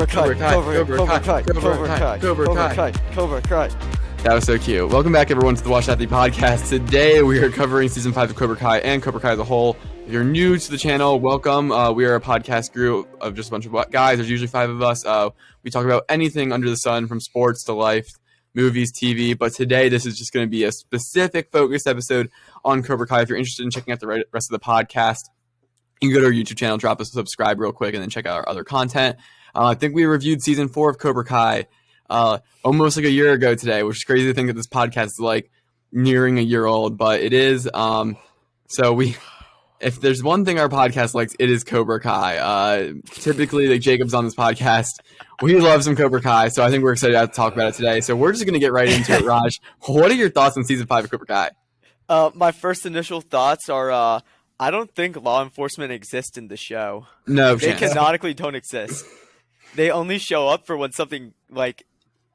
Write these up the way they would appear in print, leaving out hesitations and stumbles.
Cobra Kai, Cobra Kai. That was so cute. Welcome back, everyone, to the Watch That The podcast. Today, we are covering Season 5 of Cobra Kai and Cobra Kai as a whole. If you're new to the channel, welcome. We are a podcast group of just a bunch of guys. There's usually 5 of us. We talk about anything under the sun, from sports to life, movies, TV. But today, this is just going to be a specific focused episode on Cobra Kai. If you're interested in checking out the rest of the podcast, you can go to our YouTube channel, drop us a subscribe real quick, and then check out our other content. I think we reviewed Season 4 of Cobra Kai almost like a year ago today, which is crazy to think that this podcast is like nearing a year old, but it is. If there's one thing our podcast likes, it is Cobra Kai. Typically, like Jacob's on this podcast, we love some Cobra Kai, so I think we're excited to talk about it today. So we're just going to get right into it. Raj, what are your thoughts on Season 5 of Cobra Kai? My first initial thoughts are, I don't think law enforcement exists in the show. No They chance. canonically don't exist. They only show up for when something like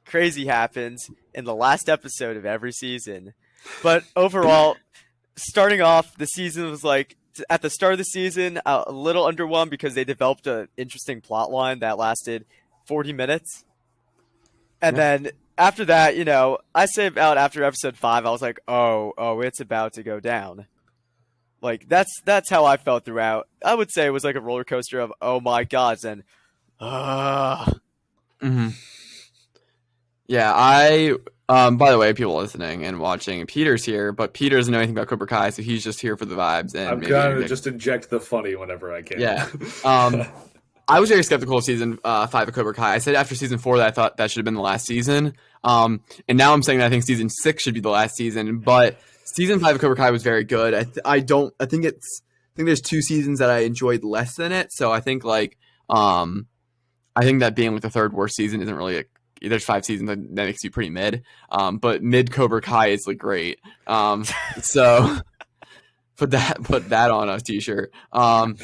crazy happens in the last episode of every season. But overall, starting off, the season was like, at the start of the season, a little underwhelmed because they developed an interesting plot line that lasted 40 minutes. And then after that, I say about after episode 5, I was like, oh, it's about to go down. Like, that's how I felt throughout. I would say it was like a roller coaster of, oh my gods, and Mm-hmm. Yeah, by the way, people listening and watching, Peter's here, but Peter doesn't know anything about Cobra Kai, so he's just here for the vibes. And I'm gonna just inject the funny whenever I can. Yeah. I was very skeptical of Season 5 of Cobra Kai. I said after Season 4 that I thought that should have been the last season. And now I'm saying that I think Season 6 should be the last season, but Season 5 of Cobra Kai was very good. I think there's 2 seasons that I enjoyed less than it, so I think I think that being like the third worst season isn't really there's 5 seasons that makes you pretty mid. But mid Cobra Kai is like great. So put that on a t-shirt. But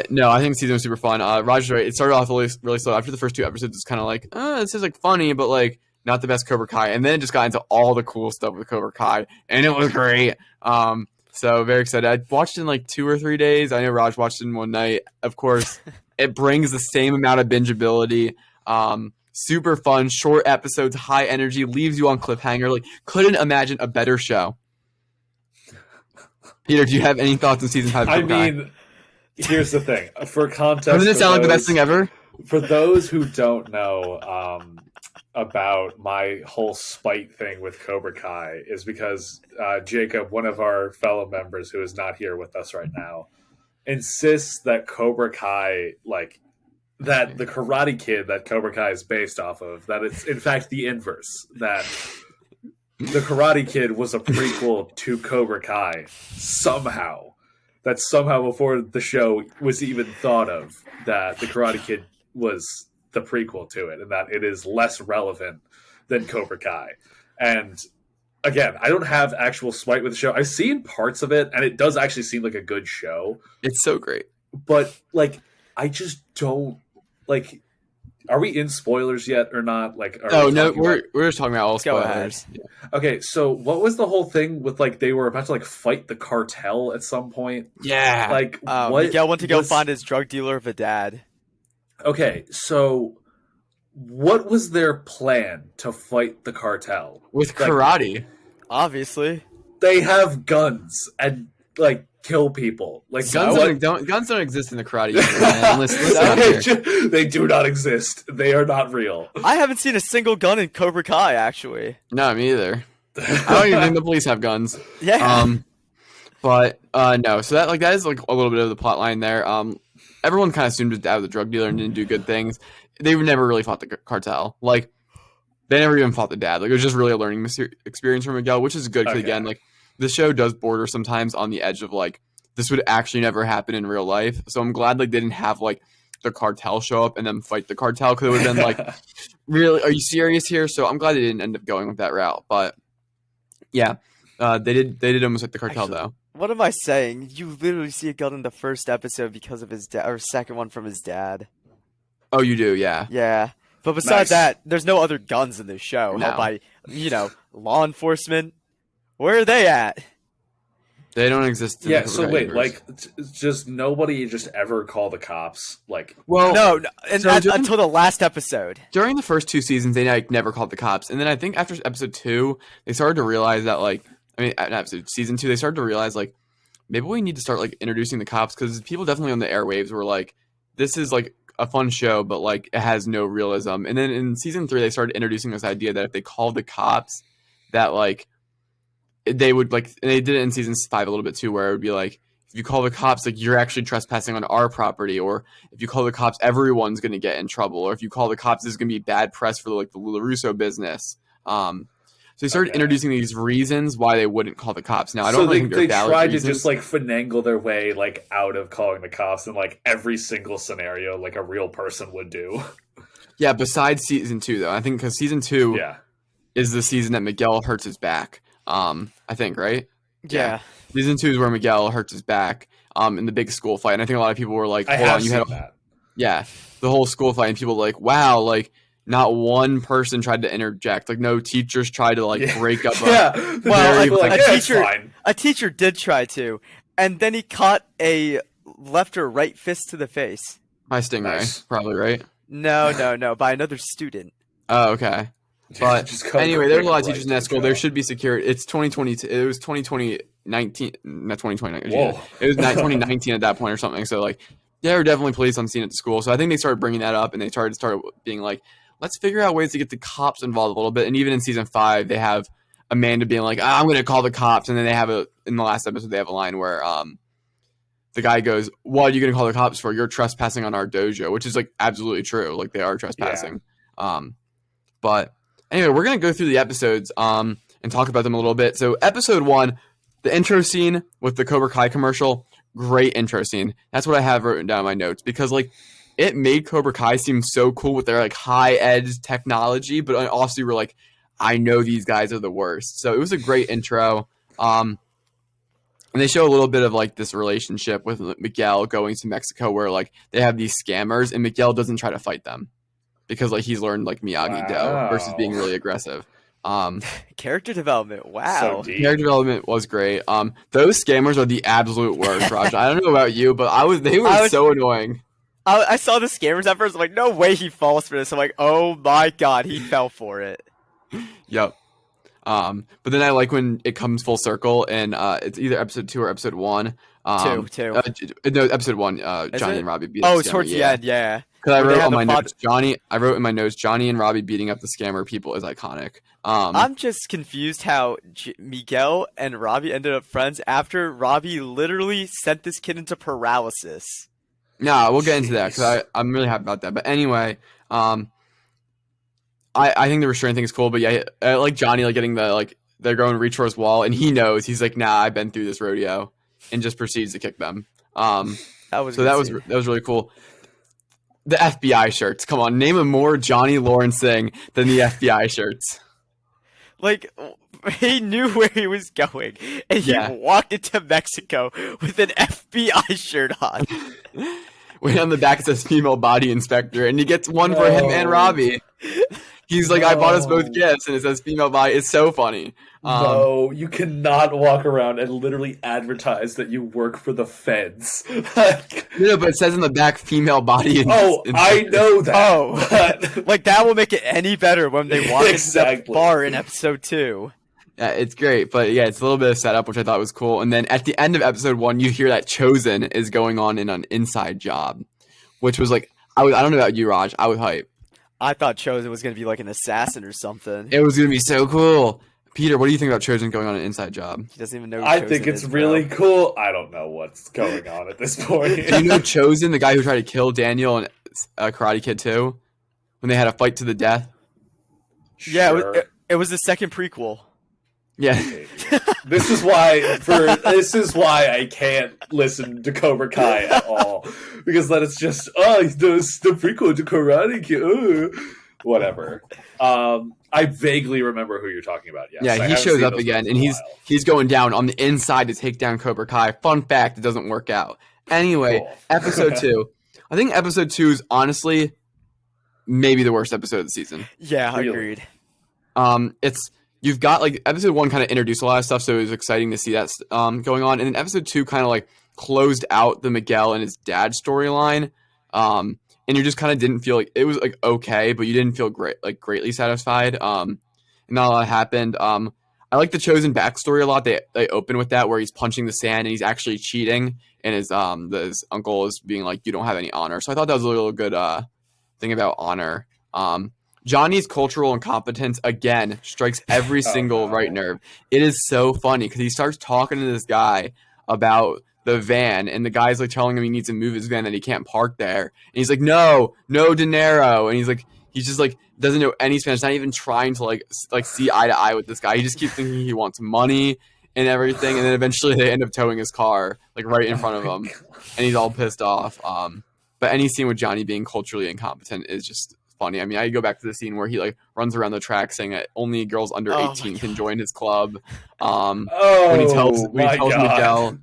no, I think the season was super fun. Roger's right. It started off really slow. After the first 2 episodes, it's kind of like, this is like funny, but like not the best Cobra Kai. And then it just got into all the cool stuff with Cobra Kai, and it was great. So very excited. I watched it in like 2 or 3 days. I know Raj watched it in one night. Of course, it brings the same amount of bingeability. Super fun, short episodes, high energy, leaves you on cliffhanger. Like, couldn't imagine a better show. Peter, do you have any thoughts on Season 5 of Cobra Kai? I mean, here's the thing. For context, doesn't it sound like the best thing ever? For those who don't know about my whole spite thing with Cobra Kai, is because Jacob, one of our fellow members who is not here with us right now, insists that Cobra Kai, like, that the Karate Kid that Cobra Kai is based off of, that it's in fact the inverse, that the Karate Kid was a prequel to Cobra Kai somehow. That somehow before the show was even thought of, that the Karate Kid was the prequel to it, and that it is less relevant than Cobra Kai. And again, I don't have actual spite with the show. I've seen parts of it, and it does actually seem like a good show. It's so great. But, like, I just don't, like, are we in spoilers yet or not? Like, we're just talking about all spoilers. Yeah. Okay, so what was the whole thing with, like, they were about to, like, fight the cartel at some point? Yeah. Like, Miguel went to go find his drug dealer of a dad. Okay, so what was their plan to fight the cartel? With karate. Obviously. They have guns and, like, kill people. Like, guns don't exist in the karate universe. They do not exist. They are not real. I haven't seen a single gun in Cobra Kai, actually. No, me either. I don't even think the police have guns. Yeah. But no. So that is like a little bit of the plot line there. Everyone kind of assumed his dad was a drug dealer and didn't do good things. They never really fought the cartel. Like, they never even fought the dad. Like, it was just really a learning experience for Miguel, which is good because, again, like, the show does border sometimes on the edge of, like, this would actually never happen in real life. So I'm glad, like, they didn't have, like, the cartel show up and then fight the cartel, because it would have been, like, really, are you serious here? So I'm glad they didn't end up going with that route. But, yeah, they did almost hit the cartel, actually, though. What am I saying? You literally see a gun in the first episode because of his dad, or second one from his dad. Oh, you do, yeah. Yeah. But besides that, there's no other guns in this show. No. Held by, law enforcement. Where are they at? They don't exist. In Yeah. the So Cobra Kai wait, universe. like, just nobody just ever call the cops. Like, Well, No, and so during- until the last episode. during the first 2 seasons, they like never called the cops, and then I think after episode 2, they started to realize that season 2, they started to realize like maybe we need to start like introducing the cops because people definitely on the airwaves were like, this is like a fun show, but like it has no realism. And then in season 3, they started introducing this idea that if they called the cops, that like they would like, and they did it in season 5 a little bit too, where it would be like, if you call the cops, like you're actually trespassing on our property, or if you call the cops, everyone's going to get in trouble, or if you call the cops, there's going to be bad press for like the LaRusso business. So they started introducing these reasons why they wouldn't call the cops. Now I don't really think they they're valid tried reasons. to just like finagle their way like out of calling the cops in like every single scenario like a real person would do. Yeah, besides season 2 though, I think because season 2 is the season that Miguel hurts his back. I think, right? Yeah. Season 2 is where Miguel hurts his back in the big school fight. And I think a lot of people were like, I hold have on, you seen had that. Yeah, the whole school fight, and people were like, wow, like not one person tried to interject. Like no teachers tried to like break up. A teacher did try to, and then he caught a left or right fist to the face. By Stingray, probably, right? No, by another student. Oh, okay. But anyway, there's a lot of teachers in that school. There should be security. It's 2020. It was 2019, not 2020. Whoa. It was 2019 at that point or something. So like, there were definitely police on scene at the school. So I think they started bringing that up, and they started being like, let's figure out ways to get the cops involved a little bit. And even in season 5, they have Amanda being like, I'm going to call the cops. And then they have in the last episode, they have a line where the guy goes, what are you going to call the cops for? You're trespassing on our dojo, which is like absolutely true. Like they are trespassing. But anyway, we're going to go through the episodes and talk about them a little bit. So episode 1, the intro scene with the Cobra Kai commercial, great intro scene. That's what I have written down in my notes because like, it made Cobra Kai seem so cool with their like high edge technology, but also you were like, I know these guys are the worst. So it was a great intro. And they show a little bit of like this relationship with Miguel going to Mexico where like they have these scammers and Miguel doesn't try to fight them because like he's learned like Miyagi-Do versus being really aggressive. Character development. Wow. So deep. Character development was great. Those scammers are the absolute worst, Raj. I don't know about you, but they were so annoying. I saw the scammers at first. I'm like, no way he falls for this. I'm like, oh my god, he fell for it. Yep. But then I like when it comes full circle and it's either episode 2 or episode 1. Two. No, episode 1. Johnny and Robbie beat up the scammer. Towards the end, yeah. Because I wrote on my notes, I wrote in my notes, Johnny and Robbie beating up the scammer people is iconic. I'm just confused how Miguel and Robbie ended up friends after Robbie literally sent this kid into paralysis. No, we'll get into that because I'm really happy about that. But anyway, I think the restraint thing is cool. But yeah, I like Johnny like getting the like they're going to reach for his wall and he knows he's like, nah, I've been through this rodeo, and just proceeds to kick them. That was really cool. The FBI shirts. Come on, name a more Johnny Lawrence thing than the FBI shirts. Like, he knew where he was going, and he walked into Mexico with an FBI shirt on. Way on the back it says female body inspector, and he gets one for him and Robbie. He's like, I bought us both gifts, and it says female body. It's so funny. No, you cannot walk around and literally advertise that you work for the feds. No, but it says in the back female body. I know that. Like that will make it any better when they walk into the bar in episode 2. Yeah, it's great, but yeah, it's a little bit of setup, which I thought was cool. And then at the end of episode 1, you hear that Chosen is going on in an inside job, which was like, I don't know about you, Raj. I was hype. I thought Chosen was going to be like an assassin or something. It was going to be so cool. Peter, what do you think about Chosen going on an inside job? He doesn't even know who I Chosen think it's is, really bro. cool. I don't know what's going on at this point. Do you know Chosen, the guy who tried to kill Daniel and Karate Kid 2? When they had a fight to the death? Yeah, Sure. it was the second prequel. Yeah. This is why I can't listen to Cobra Kai at all, because then it's just the prequel to Karate Kid. Whatever. I vaguely remember who you're talking about. Yes. Yeah, he shows up again, and he's going down on the inside to take down Cobra Kai. Fun fact, it doesn't work out. Anyway, Cool. episode 2. I think episode 2 is honestly maybe the worst episode of the season. Yeah, Really? agreed. It's you've got like episode 1 kind of introduced a lot of stuff, so it was exciting to see that going on. And then episode 2 kind of like closed out the Miguel and his dad storyline. And you just kind of didn't feel like it was like okay, but you didn't feel greatly satisfied. And not a lot happened. I like the Chosen backstory a lot. They open with that where he's punching the sand and he's actually cheating, and his uncle is being like, you don't have any honor. So I thought that was a little good thing about honor. Johnny's cultural incompetence again strikes every single right nerve. It is so funny because he starts talking to this guy about the van, and the guy's like telling him he needs to move his van, that he can't park there, and he's like, no dinero, and he's just like doesn't know any Spanish, not even trying to like see eye to eye with this guy. He just keeps thinking he wants money and everything, and then eventually they end up towing his car like right in front of him, and he's all pissed off. But any scene with Johnny being culturally incompetent is just funny. I mean, I go back to the scene where he like runs around the track saying that only girls under 18 can join his club. When he tells Miguel,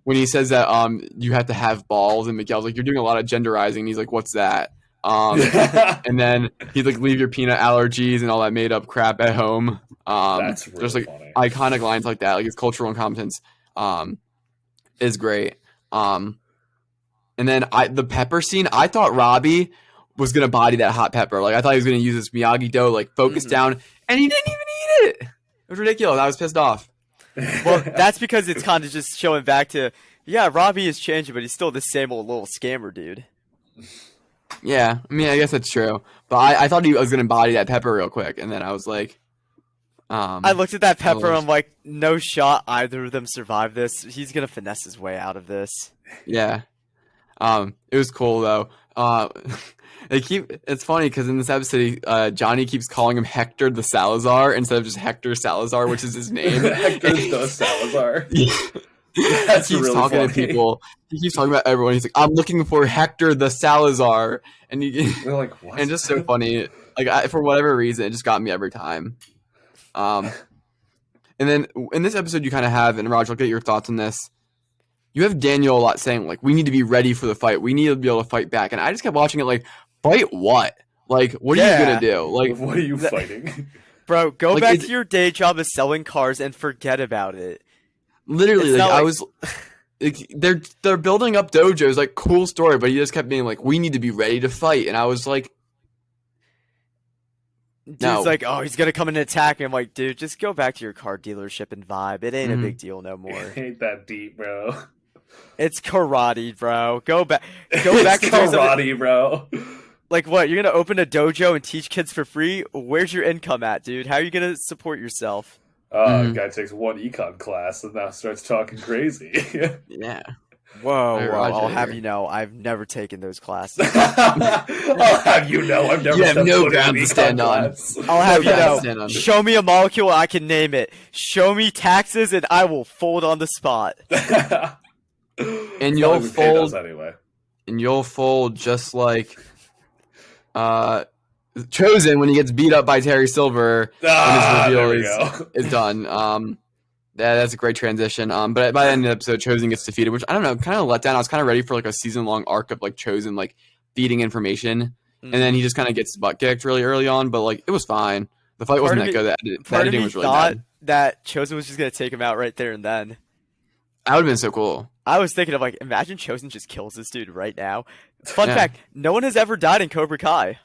when he says that you have to have balls, and Miguel's like, you're doing a lot of genderizing, and he's like, what's that? And then he's like, leave your peanut allergies and all that made up crap at home. That's really just like funny. Iconic lines like that, like his cultural incompetence is great. And then the pepper scene, I thought Robbie was gonna body that hot pepper. Like I thought he was gonna use this Miyagi Do, like focus down, and he didn't even eat it. It was ridiculous. I was pissed off. Well, that's because it's kind of just showing back to, yeah, Robbie is changing, but he's still the same old little scammer dude. Yeah, I mean, I guess that's true. But I thought he was gonna body that pepper real quick, and then I was like, I looked at that pepper, I'm like, no shot either of them survive this. He's gonna finesse his way out of this. Yeah. It was cool though. It's funny because in this episode, Johnny keeps calling him Hector the Salazar instead of just Hector Salazar, which is his name. Hector the Salazar. That's really talking funny. To people. He keeps talking about everyone. He's like, I'm looking for Hector the Salazar, and they're like, what? And just so funny. Like for whatever reason, it just got me every time. And then in this episode, you kind of have, and Raj, I'll get your thoughts on this. You have Daniel a lot saying like, we need to be ready for the fight. We need to be able to fight back. And I just kept watching it like, fight what? Like, what are you gonna do? Like, what are you fighting? Bro, go back to your day job of selling cars and forget about it. Literally, like I was, like, they're building up dojos, like cool story, but he just kept being like, we need to be ready to fight, and I was like, dude's like, oh, he's gonna come and attack me. I'm like, dude, just go back to your car dealership and vibe. It ain't a big deal no more. It ain't that deep, bro. It's karate, bro. Go back. It's karate, bro. Like what? You're gonna open a dojo and teach kids for free? Where's your income at, dude? How are you gonna support yourself? Guy takes one econ class and now starts talking crazy. Yeah. Whoa, I'll have you know, I've never taken those classes. I'll have you know, I've never. You have no ground to stand on. I'll have you know. Show me a molecule, I can name it. Show me taxes, and I will fold on the spot. And you'll fold anyway. And you'll fold just like Chosen when he gets beat up by Terry Silver and his reveal is done. That's a great transition. But by the end of the episode, Chosen gets defeated, which I don't know, kind of let down. I was kind of ready for like a season-long arc of like Chosen like feeding information, and then he just kind of gets his butt kicked really early on. But like it was fine. The fight wasn't that good. The editing was really bad. That Chosen was just gonna take him out right there and then. That would have been so cool. I was thinking of like, imagine Chosen just kills this dude right now. Fun fact: no one has ever died in Cobra Kai.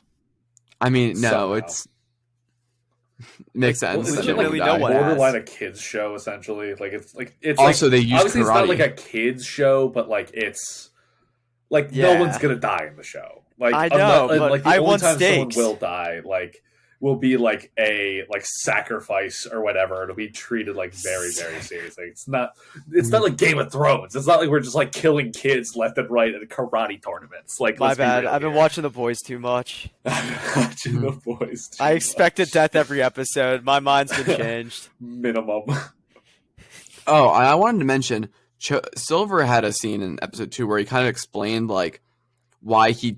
I mean, no, it's makes sense. Legitimately, no one borderline a kids show essentially. Like it's also like, they use obviously karate. It's not like a kids show, but like it's like no one's gonna die in the show. Like I know, but like the I only want time stakes. someone will die, like will be like a sacrifice or whatever. It'll be treated like very, very seriously. It's not like Game of Thrones. It's not like we're just like killing kids left and right at karate tournaments. Like my bad. I've been watching The Boys too much. Watching The Boys too I expected death every episode. My mind's been changed. Minimum. Oh, I wanted to mention Silver had a scene in episode 2 where he kind of explained like why he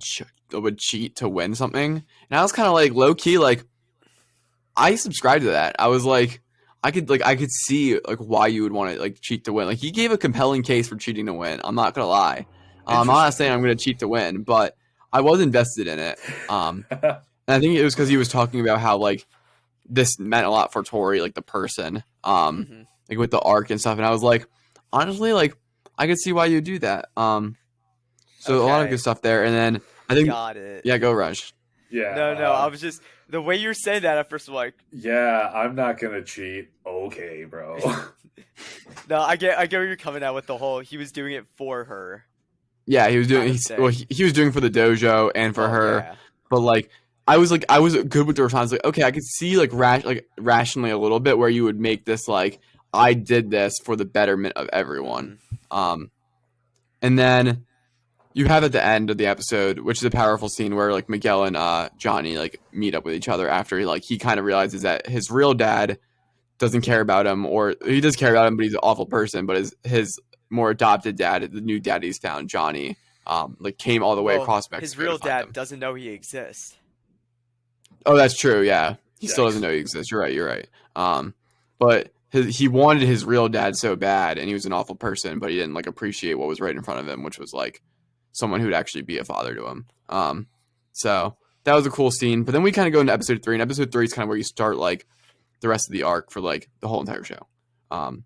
would cheat to win something, and I was kind of like low key like. I subscribed to that. I was like, I could see like why you would want to like cheat to win. Like he gave a compelling case for cheating to win. I'm not gonna lie. I'm not saying I'm gonna cheat to win, but I was invested in it. And I think it was because he was talking about how like this meant a lot for Tori, like the person, like with the arc and stuff. And I was like, honestly, like I could see why you do that. So a lot of Okay. good stuff there. And then I think, Got it. yeah, go Rush. Yeah. No, I was just the way you were saying that at first. I'm like, Yeah, I'm not gonna cheat. Okay, bro. no, I get where you're coming at with the whole. He was doing it for her. Yeah, he was doing. Kind of He was doing for the dojo and for her. Yeah. But like, I was good with the response. Like, okay, I could see like rationally a little bit where you would make this like, I did this for the betterment of everyone. And then you have at the end of the episode, which is a powerful scene where like Miguel and Johnny like meet up with each other after he kind of realizes that his real dad doesn't care about him, or he does care about him, but he's an awful person. But his more adopted dad, the new dad he's found, Johnny, like came all the way across Mexico. His real to find dad him. doesn't know he exists. Oh, that's true. Yeah, he still Yikes. doesn't know he exists. You're right. But he wanted his real dad so bad, and he was an awful person, but he didn't like appreciate what was right in front of him, which was like someone who would actually be a father to him. So that was a cool scene. But then we kind of go into episode 3, and episode 3 is kind of where you start like the rest of the arc for like the whole entire show. 1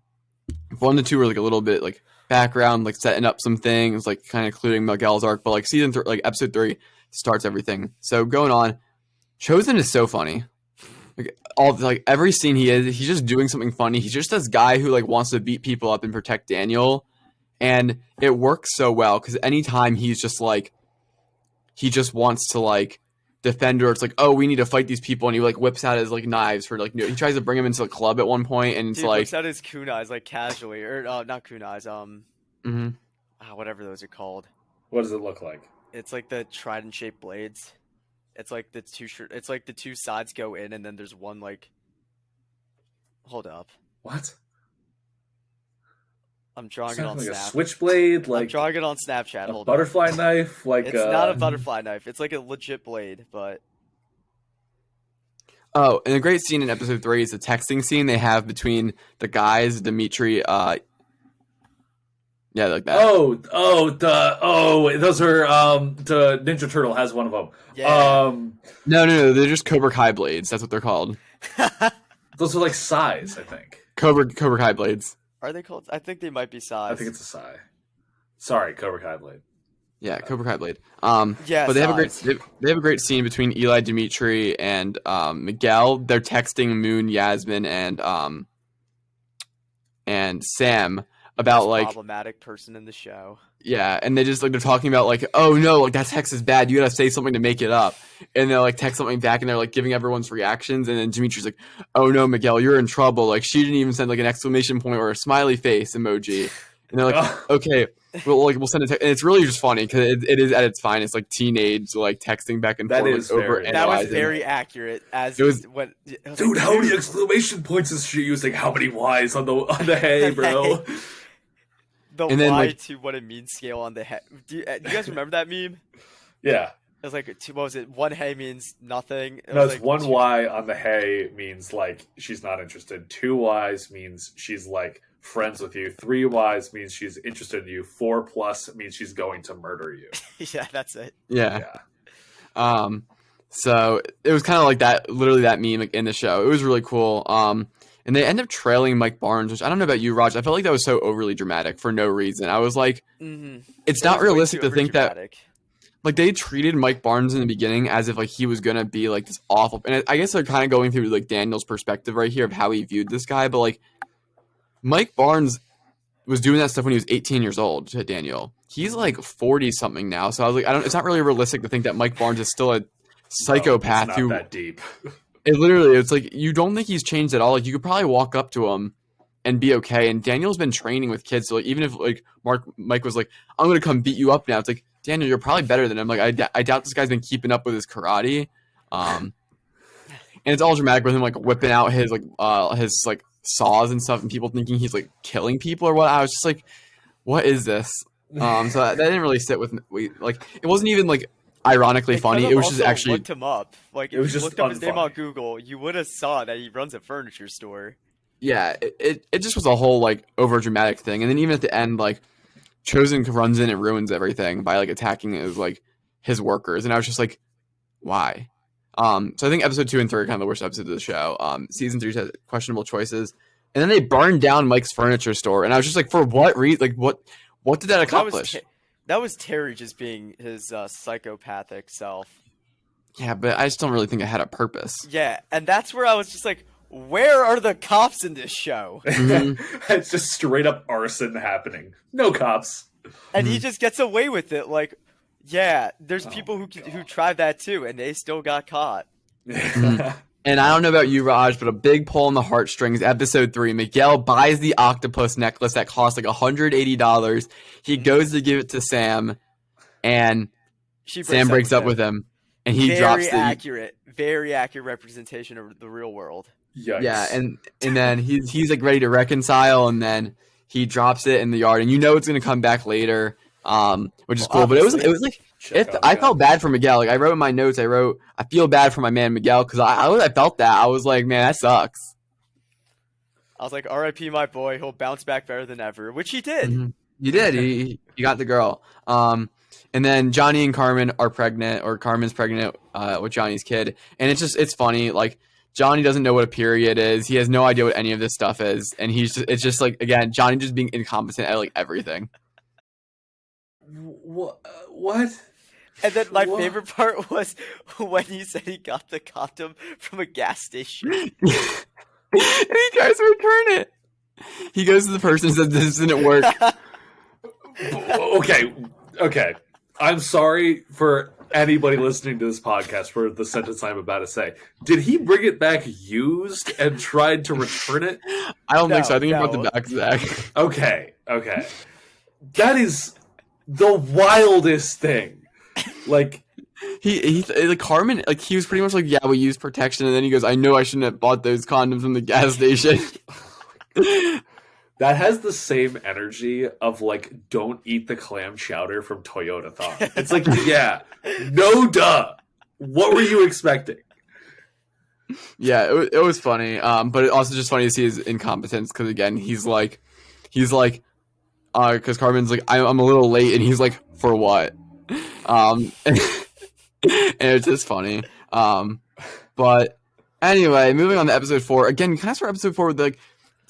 to 2 were like a little bit like background, like setting up some things, like kind of including Miguel's arc, but like like episode 3 starts everything. So going on, Chosen is so funny. Like every scene he's just doing something funny. He's just this guy who like wants to beat people up and protect Daniel, and it works so well because anytime he's just like, he just wants to like defend her. It's like, oh, we need to fight these people, and he like whips out his like knives for like he tries to bring him into the club at one point, and it's Dude, like whips out his kunais like casually, or not kunais, whatever those are called. What does it look like? It's like the trident shaped blades. It's like the two sides go in, and then there's one like. Hold up. What? I'm drawing it Sounds on like a Snap. switchblade, I'm like drawing it on Snapchat. a Hold butterfly knife, like It's not a butterfly knife. It's like a legit blade, but oh, and a great scene in episode 3 is the texting scene they have between the guys, Dimitri, yeah, like that. Those are the Ninja Turtle has one of them. yeah. No, they're just Cobra Kai blades. That's what they're called. Those are like sais, I think. Cobra Kai blades. Are they called? I think they might be size. I think it's a sai. Sorry, Cobra Kai blade. Yeah, Cobra Kai blade. Yeah, but they have size. they have a great scene between Eli, Dimitri, and Miguel. They're texting Moon, Yasmin, and Sam about Most like problematic person in the show. yeah, and they just like they're talking about like, oh no, like that text is bad. You gotta say something to make it up. And they'll like text something back, and they're like giving everyone's reactions. And then Dimitri's like, oh no, Miguel, you're in trouble. Like she didn't even send like an exclamation point or a smiley face emoji. And they're like, okay, we'll send a text. And it's really just funny because it is at its finest, like teenage like texting back and That forth, is like, over very- That was analyzing. very accurate. As It was- when it was Dude, like, how many exclamation points is she using? How many Y's on the hay, bro? the And then, Y like- to what it means scale on the head. Do you guys remember that meme? Yeah. It was like what was it? One hay means nothing. It No, was it's like one two- Y on the hay means like she's not interested. 2 Y's means she's like friends with you. 3 Y's means she's interested in you. 4 plus means she's going to murder you. Yeah, that's it. Yeah. Yeah. So it was kind of like that, literally that meme like, in the show. It was really cool. And they end up trailing Mike Barnes, which I don't know about you, Raj. I felt like that was so overly dramatic for no reason. I was like, it's not realistic to think that like they treated Mike Barnes in the beginning as if like he was gonna be like this awful. And I guess they're kind of going through like Daniel's perspective right here of how he viewed this guy. But like Mike Barnes was doing that stuff when he was 18 years old to Daniel. He's like 40 something now. So I was like, it's not really realistic to think that Mike Barnes is still a psychopath No, it's not who that deep. it's like you don't think he's changed at all. Like you could probably walk up to him and be okay. And Daniel's been training with kids, so like even if like Mike was like, I'm gonna come beat you up now, it's like, Daniel, you're probably better than him. Like I doubt this guy's been keeping up with his karate. And it's all dramatic with him like whipping out his like saws and stuff, and people thinking he's like killing people or what. I was just like, what is this? So that didn't really sit with me. Like it wasn't even like ironically They funny. could've It was just also actually looked him up. Like It if was you just looked up his name on unfunny. Google, you would have saw that he runs a furniture store. yeah. It just was a whole like over dramatic thing. And then even at the end, like Chosen runs in and ruins everything by like attacking his workers, and I was just like, why? So I think episode 2 and 3 are kind of the worst episodes of the show. Season 3 has questionable choices, and then they burned down Mike's furniture store, and I was just like, for what reason? Like, what did that accomplish? That was Terry just being his psychopathic self. Yeah, but I just don't really think it had a purpose. Yeah, and that's where I was just like, where are the cops in this show? It's just straight up arson happening. No cops. And he just gets away with it. Like, yeah, there's people who tried that too, and they still got caught. And I don't know about you, Raj, but a big pull on the heartstrings. Episode 3, Miguel buys the octopus necklace that costs like $180. He goes to give it to Sam, and Sam breaks up with him, and he drops the very accurate representation of the real world. Yikes. Yeah, and then he's like ready to reconcile, and then he drops it in the yard, and you know it's gonna come back later, which is cool. But it was like I felt bad for Miguel. Like I wrote in my notes, I feel bad for my man Miguel because I felt that. I was like, man, that sucks. I was like, R.I.P. my boy. He'll bounce back better than ever, which he did. Mm-hmm. He did. He got the girl. And then Johnny and Carmen are pregnant, or Carmen's pregnant with Johnny's kid, and it's funny. Like Johnny doesn't know what a period is. He has no idea what any of this stuff is, and it's just like, again, Johnny just being incompetent at like everything. What? And then my favorite part was when he said he got the condom from a gas station. And he tries to return it. He goes to the person and says, this didn't work. Okay. I'm sorry for anybody listening to this podcast for the sentence I'm about to say. Did he bring it back used and tried to return it? I don't think so. I think he brought the back back. Okay. That is the wildest thing. Like he like Carmen, like he was pretty much like, yeah, we use protection, and then he goes, I know I shouldn't have bought those condoms from the gas station. That has the same energy of like, don't eat the clam chowder from Toyota Thon. It's like, yeah, no duh. What were you expecting? Yeah, it was funny. But it also just funny to see his incompetence because again, he's like, because Carmen's like, I'm a little late, and he's like, for what? And it's just funny. But anyway, moving on to episode 4. Again, kind of start episode 4 with like,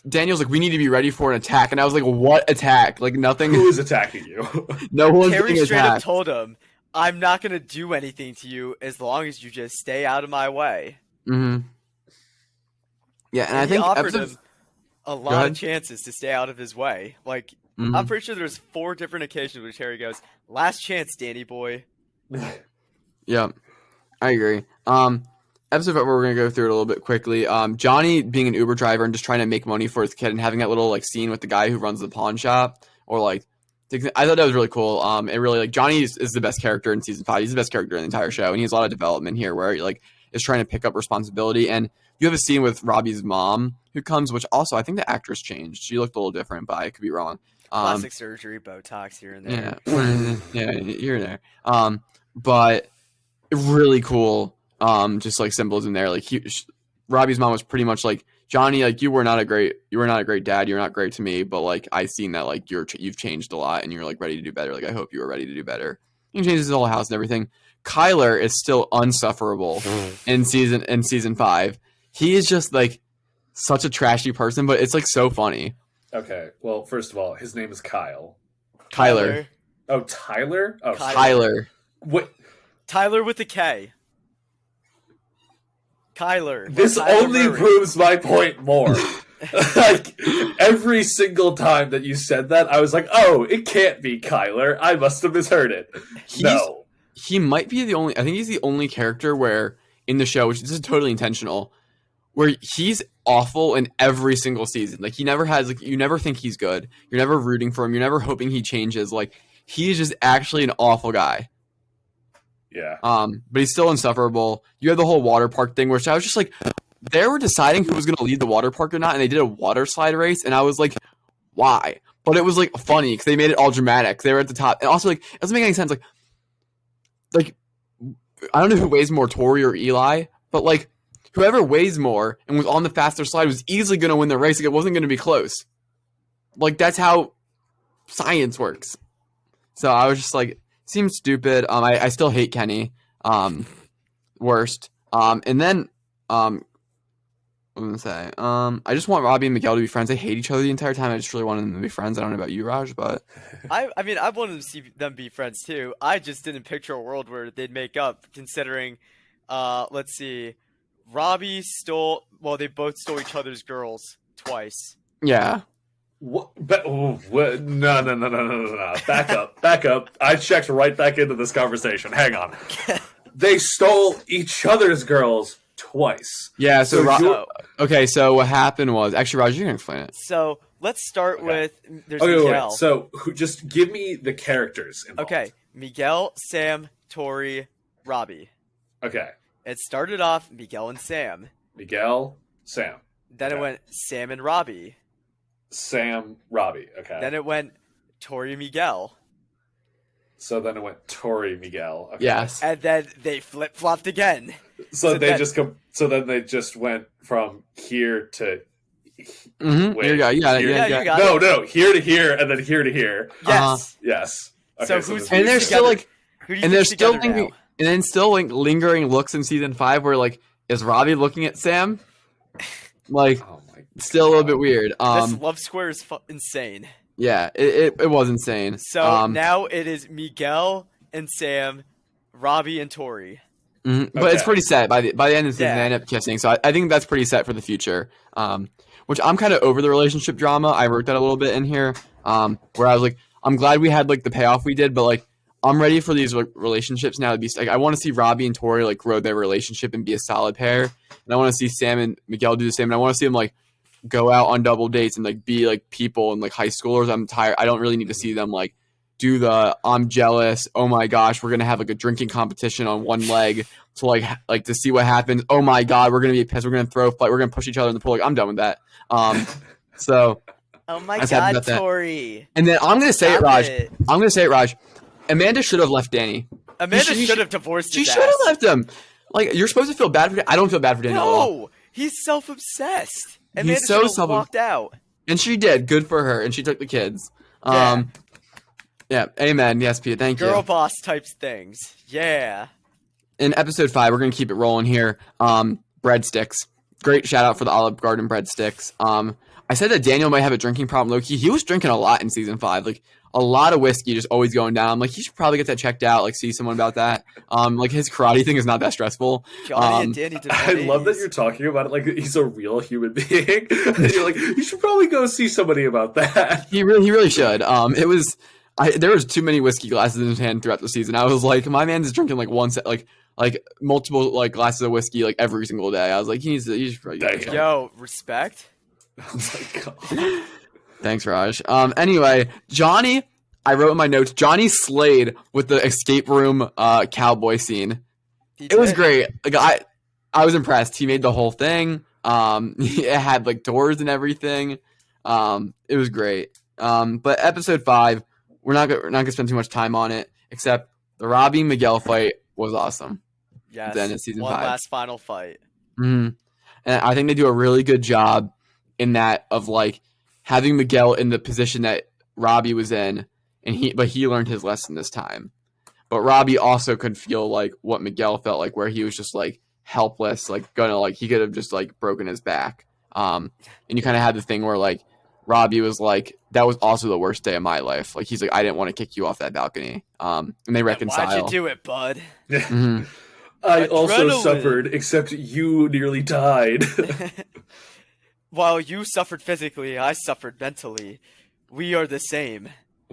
Daniel's like, we need to be ready for an attack, and I was like, what attack? Like nothing. Who is attacking you? No one's Terry being straight attacked. up told him, I'm not gonna do anything to you as long as you just stay out of my way. Mm-hmm. Yeah, and I he think offered him a lot of chances to stay out of his way. Like, I'm pretty sure there's 4 different occasions where Terry goes, last chance, Danny boy. Yeah, I agree. Episode 5, we're going to go through it a little bit quickly. Johnny being an Uber driver and just trying to make money for his kid and having that little like scene with the guy who runs the pawn shop, or like, I thought that was really cool. It really, like, Johnny is the best character in season 5. He's the best character in the entire show, and he has a lot of development here where he like is trying to pick up responsibility. And you have a scene with Robbie's mom who comes, which also I think the actress changed. She looked a little different, but I could be wrong. Plastic surgery, Botox here and there. Yeah, here and there. But really cool. Just like symbolism there. Like Robbie's mom was pretty much like, Johnny, like you were not a great dad. You're not great to me, but like I've seen that like you've changed a lot and you're like ready to do better. Like I hope you are ready to do better. He changes his whole house and everything. Kyler is still unsufferable in season 5. He is just like such a trashy person, but it's like so funny. Okay, well, first of all, his name is Kyle. Kyler. Oh, Tyler? Oh, Kyler. What? Tyler with a K. Kyler. This Tyler only Murray. proves my point more. Like, every single time that you said that, I was like, oh, it can't be Kyler. I must have misheard it. No. He might be I think he's the only character where, in the show, which is totally intentional, where he's awful in every single season. Like, he never has, like, you never think he's good. You're never rooting for him. You're never hoping he changes. Like, he's just actually an awful guy. Yeah. But he's still insufferable. You have the whole water park thing, which I was just like, they were deciding who was going to lead the water park or not, and they did a water slide race, and I was like, why? But it was, like, funny, because they made it all dramatic. They were at the top. And also, like, it doesn't make any sense. Like, I don't know who weighs more, Tori or Eli, but, like, whoever weighs more and was on the faster slide was easily going to win the race. Like, it wasn't going to be close. Like, that's how science works. So I was just like, seems stupid. I still hate Kenny. Worst. And then what was I gonna say? I just want Robbie and Miguel to be friends. They hate each other the entire time. I just really wanted them to be friends. I don't know about you, Raj, but I mean, I wanted to see them be friends too. I just didn't picture a world where they'd make up, considering, let's see, Robbie stole. Well, they both stole each other's girls twice. yeah. What? What? No. Back up. I checked right back into this conversation. Hang on. They stole each other's girls twice. Yeah, so So- okay, so what happened was actually Raj, you can explain it. So let's start Okay. with there's Okay, Miguel. wait. So just give me the characters involved. Okay, Miguel, Sam, Tori, Robbie. Okay. It started off Miguel and Sam. Miguel, Sam. Then it Okay. went Sam and Robbie. Sam, Robbie. Okay. Then it went Tori and Miguel. So then it went Tori, Miguel. Okay. Yes. And then they flip flopped again. So So they that- just come. So then they just went from here to. Mm-hmm. Wait, Here you go. You got it. here- Yeah, Yeah, you got No, here to here, and then here to here. Yes. Yes. So Okay, who's- then- And they're Who's still together? like, Who do you and they're think's still together thinking, now? and then still like lingering looks in season 5 where like is Robbie looking at Sam? Like Oh my. still a little bit weird. This love square is insane. Yeah, it was insane. So now it is Miguel and Sam, Robbie and Tori. But it's Okay. pretty set by the end of the season. Yeah. They end up kissing, so I think that's pretty set for the future. Which I'm kind of over the relationship drama. I wrote that a little bit in here, where I was like, I'm glad we had like the payoff we did, but like I'm ready for these like, relationships now to be like I want to see Robbie and Tori like grow their relationship and be a solid pair, and I want to see Sam and Miguel do the same, and I want to see them like go out on double dates and like be like people and like high schoolers. I'm tired. I don't really need to see them like do the I'm jealous. Oh my gosh, we're gonna have like a drinking competition on one leg to like to see what happens. Oh my god, we're gonna be pissed. We're gonna throw a fight. We're gonna push each other in the pool. Like I'm done with that. So Oh my Let's have god, about that. Tori. and then I'm gonna say it, Stop Raj. it. I'm gonna say it, Raj. Amanda should have left Danny. Amanda She should have divorced She his should have ass. left him. Like you're supposed to feel bad for. I don't feel bad for Danny at all. No, he's self-obsessed. He's Amanda so should have self- walked out. And she did. Good for her. And she took the kids. Yeah. Yeah. Amen. Yes, Pete. Thank Girl you. boss types things. Yeah. In episode 5, we're gonna keep it rolling here. Breadsticks. Great shout out for the Olive Garden breadsticks. I said that Daniel might have a drinking problem. Low key, he was drinking a lot in season 5. Like a lot of whiskey, just always going down. I'm like, he should probably get that checked out. Like, see someone about that. Like his karate thing is not that stressful. Johnny and Danny did I love that you're talking about it like he's a real human being. And you're like, you should probably go see somebody about that. He really should. It was. There was too many whiskey glasses in his hand throughout the season. I was like, my man's drinking like one set, like multiple like glasses of whiskey like every single day. I was like, he should probably get that checked. Yo, respect. Oh my god. Thanks, Raj. Anyway, Johnny, I wrote in my notes, Johnny slayed with the escape room cowboy scene. It was great. Like I was impressed. He made the whole thing. It had like doors and everything. It was great. But episode 5, we're not gonna spend too much time on it, except the Robbie Miguel fight was awesome. Yes. Then it's season One 5. last final fight. And I think they do a really good job in that of like having Miguel in the position that Robbie was in, and he learned his lesson this time. But Robbie also could feel like what Miguel felt like, where he was just like helpless, like gonna like he could have just like broken his back. And you kind of had the thing where like Robbie was like, that was also the worst day of my life. Like he's like, I didn't want to kick you off that balcony. And they reconcile. Why'd you do it, bud? Mhm. I also Adrenaline. suffered, except you nearly died. While you suffered physically, I suffered mentally. We are the same.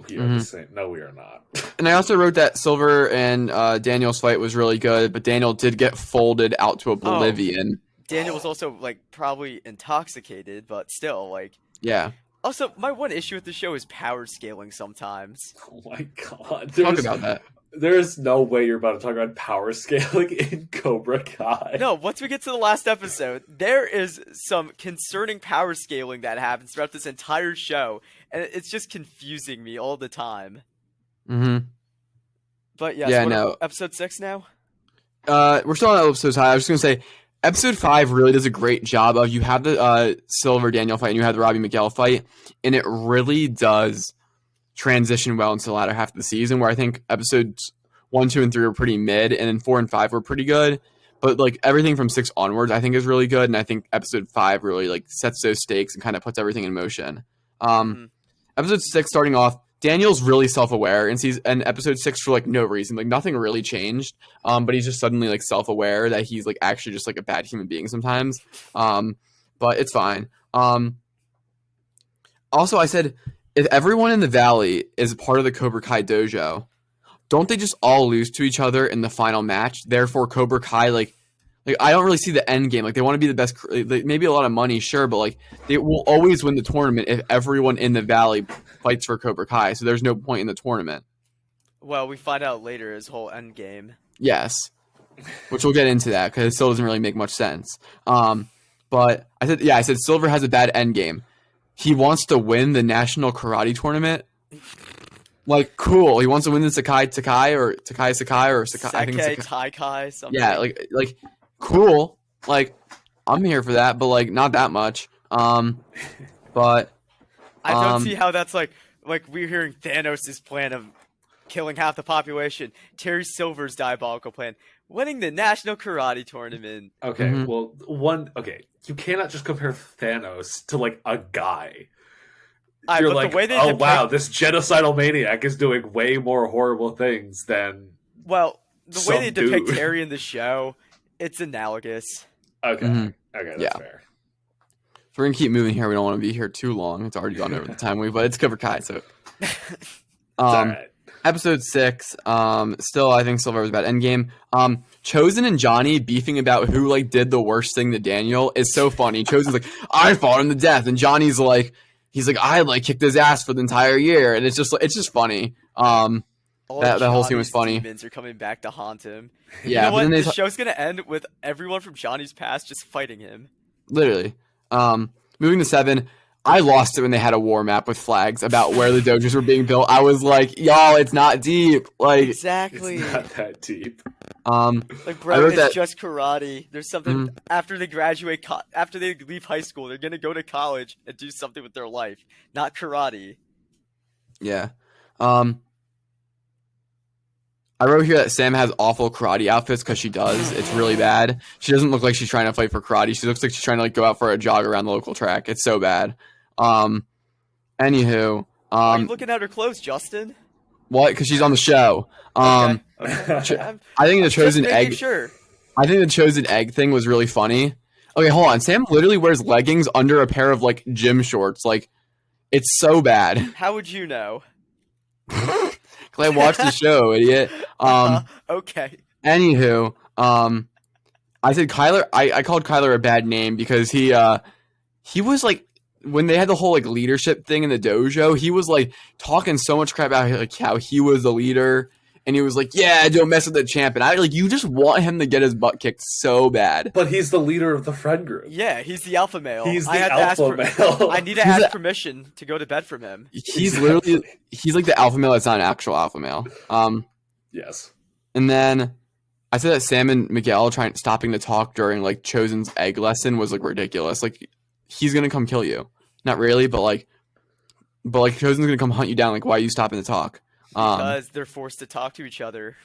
We are the same. No, we are not. And I also wrote that Silver and Daniel's fight was really good, but Daniel did get folded out to oblivion. Daniel was also like probably intoxicated, but still like. Yeah. Also, my one issue with the show is power scaling sometimes. Oh my god. Talk about that. There's no way you're about to talk about power scaling in Cobra Kai. No, once we get to the last episode, there is some concerning power scaling that happens throughout this entire show, and it's just confusing me all the time. Mm-hmm. But yes, Yeah, what- no. episode 6 now? We're still on episode 5. I was just going to say, episode 5 really does a great job of, you have the Silver Daniel fight and you have the Robbie Miguel fight, and it really does transition well into the latter half of the season, where I think episodes 1, 2, and 3 were pretty mid, and then 4 and 5 were pretty good. But like everything from 6 onwards, I think is really good, and I think episode 5 really like sets those stakes and kind of puts everything in motion. Mm-hmm. Episode 6 starting off, Daniel's really self-aware, and sees and episode 6 for like no reason, like nothing really changed. But he's just suddenly like self-aware that he's like actually just like a bad human being sometimes. But it's fine. Also, I said if everyone in the valley is part of the Cobra Kai dojo, don't they just all lose to each other in the final match? Therefore, Cobra Kai like I don't really see the end game. Like they want to be the best, like, maybe a lot of money, sure, but like they will always win the tournament if everyone in the valley fights for Cobra Kai. So there's no point in the tournament. Well, we find out later his whole end game. Yes, which we'll get into that because it still doesn't really make much sense. But I said Silver has a bad end game. He wants to win the national karate tournament. Like, cool. He wants to win the Sakai or Sakai or Sakai. I think it's Sakai Kai something. Yeah, like cool. Like, I'm here for that, but like not that much. But I don't see how that's like we're hearing Thanos' plan of killing half the population, Terry Silver's diabolical plan, winning the national karate tournament. Okay, well, you cannot just compare Thanos to like a guy. You're like, oh wow, this genocidal maniac is doing way more horrible things than. Well, the way they depict Terry in the show, it's analogous. Okay, okay, that's fair. So we're gonna keep moving here. We don't want to be here too long. It's already gone over the time but it's Cobra Kai, so. All right. Episode 6. Still, I think Silver was about Endgame. Chosen and Johnny beefing about who like did the worst thing to Daniel is so funny. Chosen's like, I fought him to death, and Johnny's like, I like kicked his ass for the entire year, and it's just funny. That whole scene was funny. Demons are coming back to haunt him. Yeah, you know what? The show's gonna end with everyone from Johnny's past just fighting him. Literally. Moving to 7. I lost it when they had a war map with flags about where the dojos were being built. I was like, y'all, it's not deep. Like, exactly. It's not that deep. Like, bro, it's just karate. There's something after they graduate, after they leave high school, they're gonna go to college and do something with their life, not karate. Yeah. I wrote here that Sam has awful karate outfits because she does. It's really bad. She doesn't look like she's trying to fight for karate. She looks like she's trying to like go out for a jog around the local track. It's so bad. Anywho, why are you looking at her clothes, Justin? What? Because she's on the show. Okay. I think the chosen egg. Sure. I think the chosen egg thing was really funny. Okay, hold on. Sam literally wears leggings under a pair of like gym shorts. Like, it's so bad. How would you know? I watched the show, idiot. Okay. Anywho, I said Kyler. I called Kyler a bad name because he was like, when they had the whole like leadership thing in the dojo, he was like talking so much crap about like how he was the leader, and he was like, "Yeah, don't mess with the champ." And I like, you just want him to get his butt kicked so bad. But he's the leader of the friend group. Yeah, he's the alpha male. He's the alpha male. I need to ask permission to go to bed from him. He's literally he's like the alpha male that's not an actual alpha male. Yes. And then I said that Sam and Miguel stopping to talk during like Chosen's egg lesson was like ridiculous. Like, he's gonna come kill you. Not really, but like Chosen's gonna come hunt you down. Like, why are you stopping to talk? Because they're forced to talk to each other.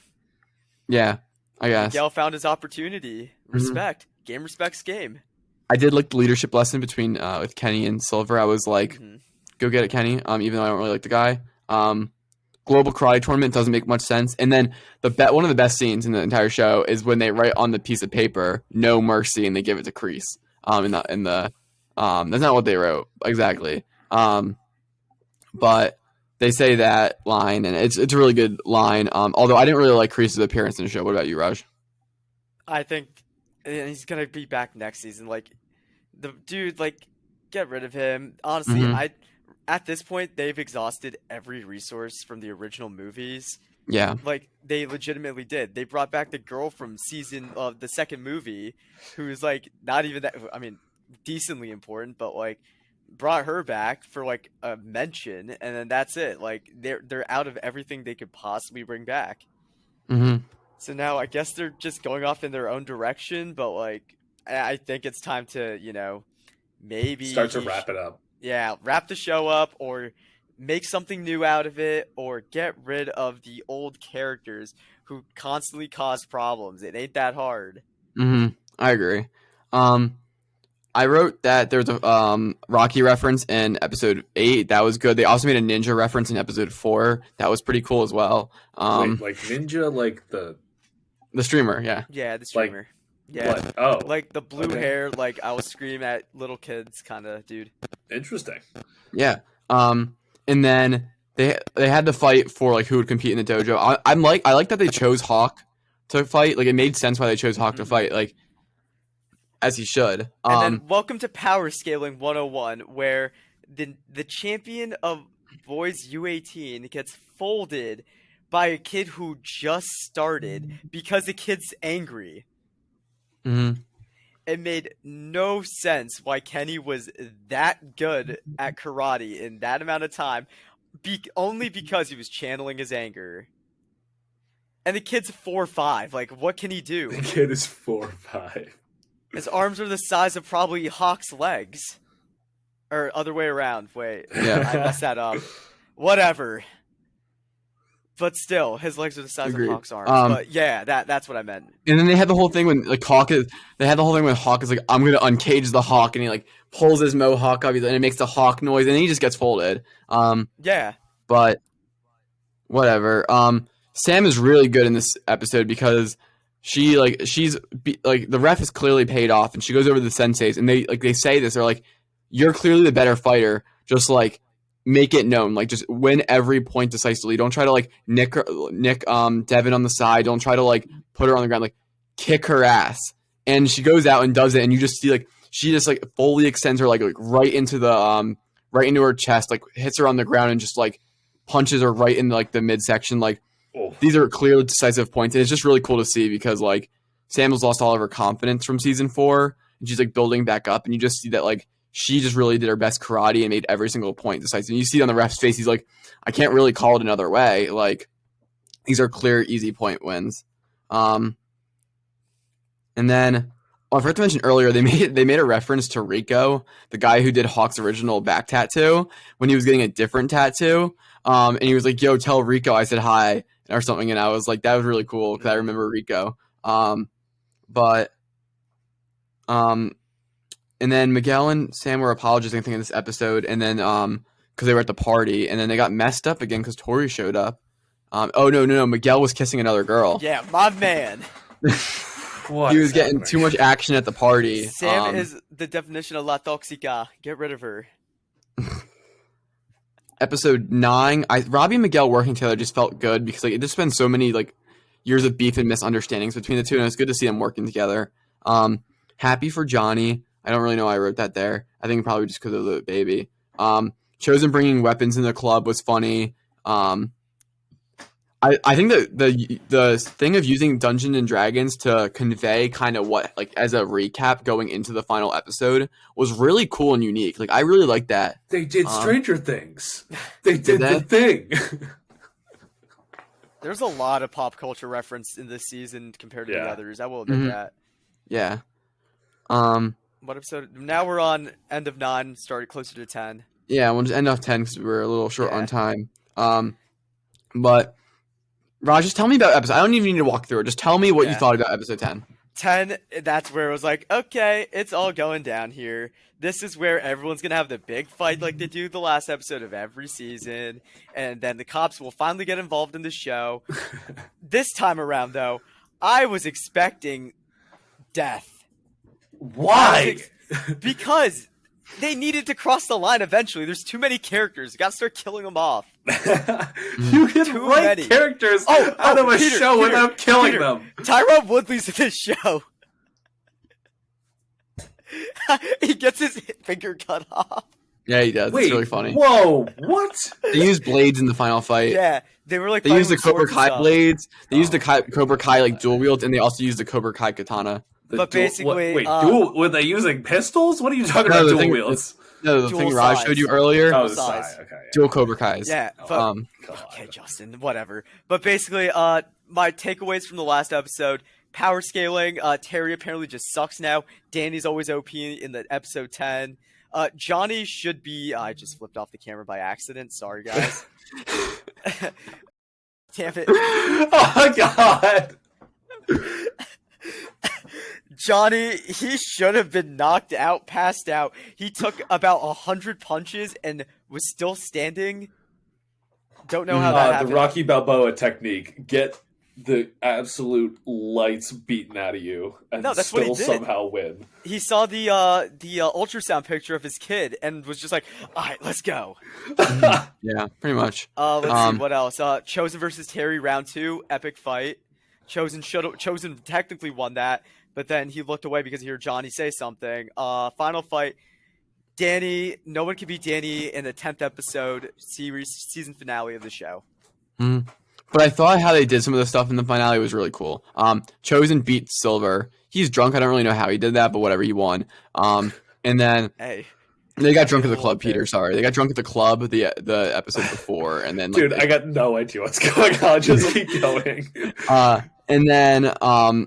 Yeah, I guess. Miguel found his opportunity. Respect. Game respects game. I did like the leadership lesson between with Kenny and Silver. I was like, go get it, Kenny. Even though I don't really like the guy. Global karate tournament doesn't make much sense. And then one of the best scenes in the entire show is when they write on the piece of paper "No mercy" and they give it to Kreese. That's not what they wrote exactly. But they say that line, and it's a really good line. Although I didn't really like Kreese's appearance in the show. What about you, Raj? I think he's gonna be back next season. Like, the dude, like, get rid of him. Honestly, at this point they've exhausted every resource from the original movies. Yeah, like they legitimately did. They brought back the girl from the second movie, who's like not even that. I mean, decently important, but like brought her back for like a mention, and then that's it. Like they're out of everything they could possibly bring back. So now I guess they're just going off in their own direction, but like I think it's time to maybe start to wrap it up. Yeah, wrap the show up, or make something new out of it, or get rid of the old characters who constantly cause problems. It ain't that hard. I agree. I wrote that there's a Rocky reference in episode 8. That was good. They also made a ninja reference in episode 4. That was pretty cool as well. Wait, like ninja, like the streamer, yeah. Yeah, the streamer. Yeah, what? Oh, like the blue okay. hair, like I will scream at little kids, kind of dude. Interesting. Yeah. And then they had to fight for like who would compete in the dojo. I like that they chose Hawk to fight. Like it made sense why they chose Hawk to fight. Like as he should. And then welcome to Power Scaling 101, where the champion of boys U18 gets folded by a kid who just started because the kid's angry. It made no sense why Kenny was that good at karate in that amount of time, only because he was channeling his anger. And the kid's 4'5". Like, what can he do? The kid is 4'5". His arms are the size of probably Hawk's legs. Or other way around. Wait, Yeah. I messed that up. Whatever. But still, his legs are the size Agreed. of Hawk's arms. But yeah, that's what I meant. And then they had the whole thing when like Hawk is like, I'm gonna uncage the Hawk, and he like pulls his mohawk up, and it makes the Hawk noise, and then he just gets folded. Yeah. But whatever. Sam is really good in this episode because she's the ref is clearly paid off, and she goes over to the senseis, and they say this. They're like, you're clearly the better fighter. Just like make it known. Like just win every point decisively. Don't try to like nick Devin on the side. Don't try to like put her on the ground. Like kick her ass. And she goes out and does it, and you just see like she just like fully extends her like right into the right into her chest, like hits her on the ground and just like punches her right in like the midsection. Like these are clearly decisive points, and it's just really cool to see because like Samuel's lost all of her confidence from season 4, and she's like building back up, and you just see that like she just really did her best karate and made every single point decisive. And you see it on the ref's face, he's like, I can't really call it another way. Like these are clear, easy point wins. And then I forgot to mention earlier, they made a reference to Rico, the guy who did Hawk's original back tattoo, when he was getting a different tattoo. And he was like, yo, tell Rico I said hi or something. And I was like, that was really cool because I remember Rico. And then Miguel and Sam were apologizing, I think, in this episode. And then because they were at the party, and then they got messed up again because Tori showed up. Oh, no. Miguel was kissing another girl. Yeah, my man. He was getting too much action at the party. Sam is the definition of La Toxica. Get rid of her. Episode 9, Robbie and Miguel working together just felt good because like it just been so many like years of beef and misunderstandings between the two, and it's good to see them working together. Happy for Johnny. I don't really know why I wrote that there. I think probably just because of the baby. Chosen bringing weapons in the club was funny. I think that the thing of using Dungeons and Dragons to convey kind of what, like, as a recap going into the final episode was really cool and unique. Like, I really like that. They did Stranger Things. They did the thing. There's a lot of pop culture reference in this season compared to the others. I will admit that. Yeah. What episode? Now we're on end of 9, started closer to 10. Yeah, we'll just end off 10 because we were a little short on time. But Raj, just tell me about episode. I don't even need to walk through it. Just tell me what you thought about episode 10. 10, that's where it was like, okay, it's all going down here. This is where everyone's going to have the big fight like they do the last episode of every season. And then the cops will finally get involved in the show. This time around, though, I was expecting death. Why? Because they needed to cross the line eventually. There's too many characters. You got to start killing them off. You can write characters out of a show without killing them. Tyrone Woodley's in this show. He gets his finger cut off. Yeah, he does. It's really funny. Whoa, what? They used blades in the final fight. Yeah, they were like. They used the Cobra Kai blades. They used the Cobra Kai like dual wields, and they also used the Cobra Kai katana. But basically, dual? Were they using pistols? What are you talking about? Dual wields? No, the thing Raj showed you earlier. Oh, the size. Okay. Dual Cobra Kais. Yeah. But, okay, Justin. Whatever. But basically, my takeaways from the last episode: power scaling. Terry apparently just sucks now. Danny's always OP in the episode 10. Johnny should be. I just flipped off the camera by accident. Sorry, guys. Damn it. Oh my god. Johnny, he should have been knocked out, passed out. He took about 100 punches and was still standing. Don't know how that happened. The Rocky Balboa technique. Get the absolute lights beaten out of you and No, that's what he still did. somehow win. He saw the ultrasound picture of his kid and was just like, all right, let's go. Yeah, pretty much. Let's see, what else? Chosen versus Terry, round 2, epic fight. Chosen technically won that, but then he looked away because he heard Johnny say something. Final fight. Danny, no one can beat Danny in the 10th episode season finale of the show. Mm. But I thought how they did some of the stuff in the finale was really cool. Chosen beat Silver. He's drunk. I don't really know how he did that, but whatever, he won. And then they got drunk at the club, Peter. Sorry. They got drunk at the club the episode before. And then, dude, I got no idea what's going on. Just keep going. And then,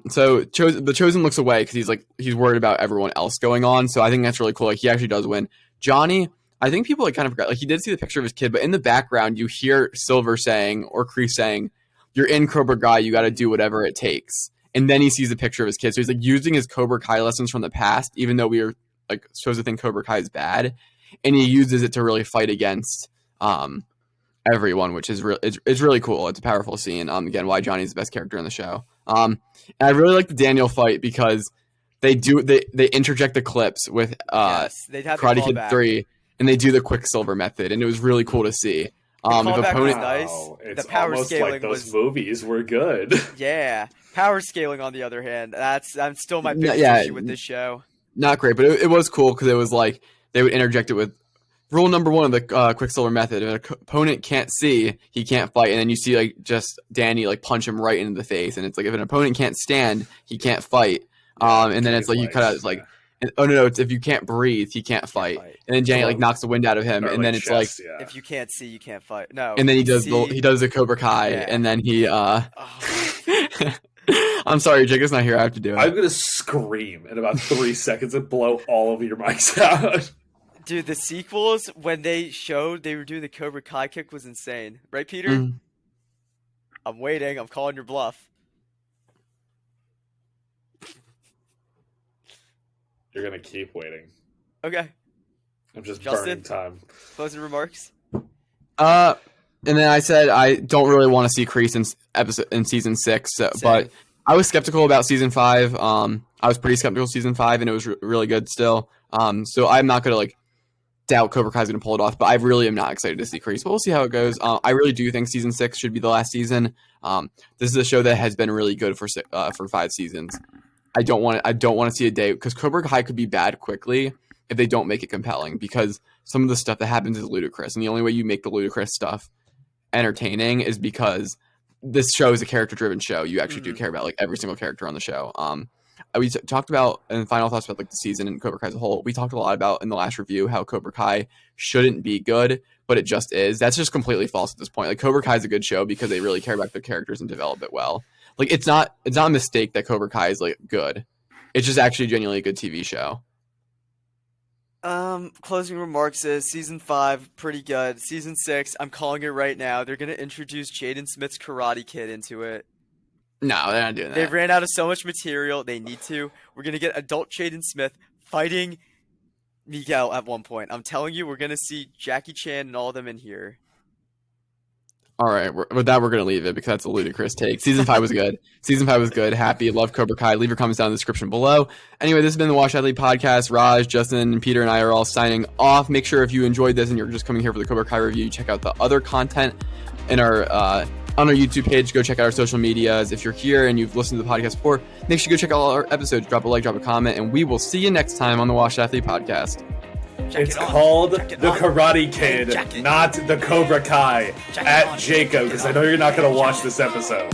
so the Chosen looks away because he's worried about everyone else going on. So I think that's really cool. Like, he actually does win. Johnny, I think people kind of forgot. Like, he did see the picture of his kid, but in the background, you hear Silver saying, or Kreese saying, "You're in Cobra Kai. You got to do whatever it takes." And then he sees a picture of his kid. So he's like using his Cobra Kai lessons from the past, even though we are like supposed to think Cobra Kai is bad, and he uses it to really fight against everyone, which is it's really cool. It's a powerful scene. Again, why Johnny's the best character in the show. And I really like the Daniel fight because they interject the clips with Karate Kid 3, and they do the Quicksilver method, and it was really cool to see. If opponent, nice. The power almost scaling like those movies were good. Yeah, power scaling on the other hand, that's still my biggest issue with this show. Not great, but it was cool because it was like they would interject it with rule number 1 of the Quicksilver method. If an opponent can't see, he can't fight. And then you see like just Danny like punch him right into the face. And it's like if an opponent can't stand, he can't fight. And then it's like you cut out. It's like, oh no, it's if you can't breathe, he can't fight. And then Danny like knocks the wind out of him. And then it's like if you can't see, you can't fight. No. And then he does the Cobra Kai. Yeah. And then he I'm sorry, Jacob's not here. I have to do it. I'm gonna scream in about 3 seconds and blow all of your mics out. Dude, the sequels, when they showed they were doing the Cobra Kai kick, was insane. Right, Peter? Mm. I'm waiting. I'm calling your bluff. You're going to keep waiting. Okay. I'm just Justin, burning time. Closing remarks? And then I said I don't really want to see Kreese in season 6, but I was skeptical about season 5. I was pretty skeptical season 5, and it was really good still. So I'm not going to doubt Cobra Kai is going to pull it off, but I really am not excited to see Kreese. But we'll see how it goes. I really do think season 6 should be the last season. This is a show that has been really good for 5 seasons. I don't want to see a day because Cobra Kai could be bad quickly if they don't make it compelling, because some of the stuff that happens is ludicrous, and the only way you make the ludicrous stuff entertaining is because this show is a character-driven show. You actually do care about every single character on the show. We talked about in final thoughts about the season and Cobra Kai as a whole. We talked a lot about in the last review how Cobra Kai shouldn't be good, but it just is. That's just completely false at this point. Cobra Kai is a good show because they really care about their characters and develop it well. It's not a mistake that Cobra Kai is good. It's just actually genuinely a good TV show. Closing remarks is season 5 pretty good. Season 6, I'm calling it right now. They're gonna introduce Jaden Smith's Karate Kid into it. No, they're not doing that. They've ran out of so much material. They need to. We're going to get adult Jaden Smith fighting Miguel at one point. I'm telling you, we're going to see Jackie Chan and all of them in here. All right. With that, we're going to leave it because that's a ludicrous take. Season 5 was good. Season 5 was good. Happy. Love Cobra Kai. Leave your comments down in the description below. Anyway, this has been the Wash Athlete Podcast. Raj, Justin, and Peter and I are all signing off. Make sure if you enjoyed this and you're just coming here for the Cobra Kai review, check out the other content in our on our YouTube page. Go check out our social medias. If you're here and you've listened to the podcast before, make sure you go check out all our episodes. Drop a like, drop a comment, and we will see you next time on the Wash Athlete Podcast. It's called The Karate Kid, not The Cobra Kai, at Jacob, because I know you're not going to watch this episode.